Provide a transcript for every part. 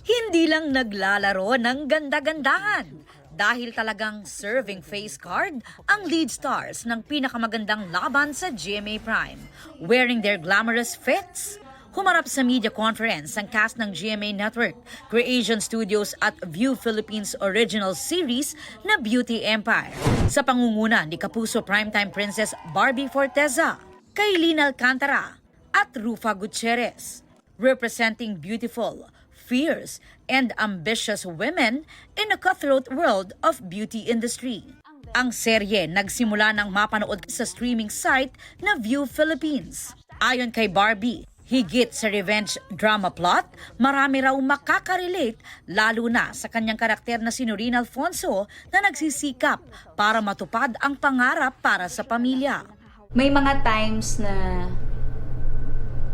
Hindi lang naglalaro ng ganda-gandahan dahil talagang serving face card ang lead stars ng pinakamagandang laban sa GMA Prime, wearing their glamorous fits. Humarap sa media conference ang cast ng GMA Network, Creation Studios at View Philippines original series na Beauty Empire sa pangunguna ni Kapuso Primetime Princess Barbie Forteza, Kaylin Alcantara at Rufa Gutierrez, representing beautiful, fierce, and ambitious women in a cutthroat world of beauty industry. Ang serye nagsimula ng mapanood sa streaming site na View Philippines. Ayon kay Barbie, higit sa revenge drama plot, marami raw makakarelate lalo na sa kanyang karakter na si Noreen Alfonso na nagsisikap para matupad ang pangarap para sa pamilya. May mga times na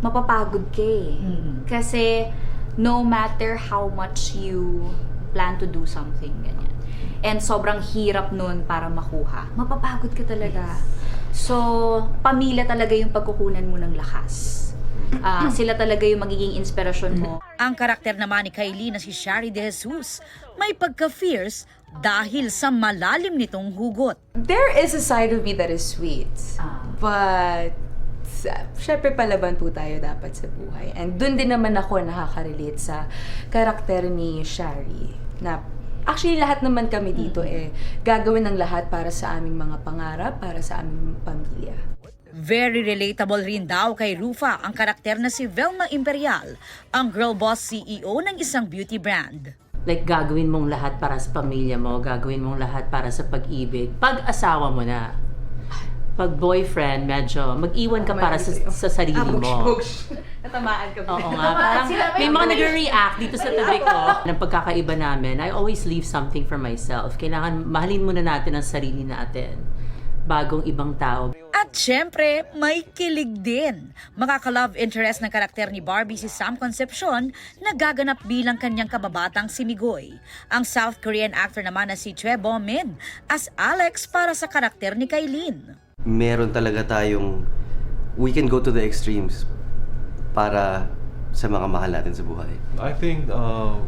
mapapagod ka eh. Kasi no matter how much you plan to do something, ganyan. And sobrang hirap nun para makuha. Mapapagod ka talaga. So, pamilya talaga yung pagkukunan mo ng lakas. Sila talaga yung magiging inspirasyon mo. Ang karakter naman ni Kylie na si Shari De Jesus may pagka-fierce dahil sa malalim nitong hugot. There is a side of me that is sweet. But syempre palaban po tayo dapat sa buhay. And dun din naman ako nakaka-relate sa karakter ni Shari. Na actually lahat naman kami dito gagawin ng lahat para sa aming mga pangarap, para sa aming pamilya. Very relatable rin daw kay Rufa ang karakter na si Velma Imperial, ang girl boss CEO ng isang beauty brand. Like gagawin mong lahat para sa pamilya mo, gagawin mong lahat para sa pag-ibig. Pag-asawa mo na, pag boyfriend, medyo mag-iwan ka para sa sarili mo. Natamaan ka ba? Oo nga, parang may mga nag-react dito sa tabi ko. Ng pagkakaiba namin, I always leave something for myself. Kailangan mahalin muna natin ang sarili natin bagong ibang tao. At syempre, may kilig din. Makaka-love interest ng karakter ni Barbie si Sam Concepcion na gaganap bilang kanyang kababatang si Migoy. Ang South Korean actor naman na si Choi Bo-min as Alex para sa karakter ni Kaylin. Meron talaga tayong, we can go to the extremes para sa mga mahal natin sa buhay. I think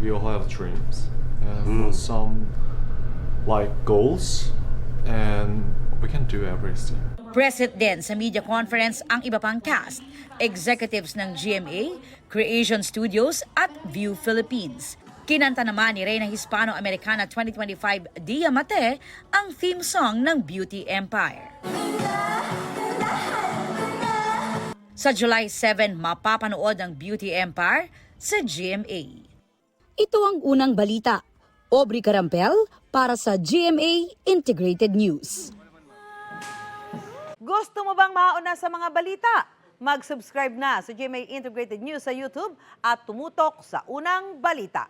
we all have dreams and some like goals, and we can do everything. Present din sa media conference ang iba pang cast, executives ng GMA, Creation Studios at View Philippines. Kinanta naman ni Reyna Hispano-Americana 2025 Dia Mate ang theme song ng Beauty Empire. Sa July 7, mapapanood ang Beauty Empire sa GMA. Ito ang unang balita. Aubrey Carampel para sa GMA Integrated News. Gusto mo bang mauna sa mga balita? Mag-subscribe na sa GMA Integrated News sa YouTube at tumutok sa unang balita.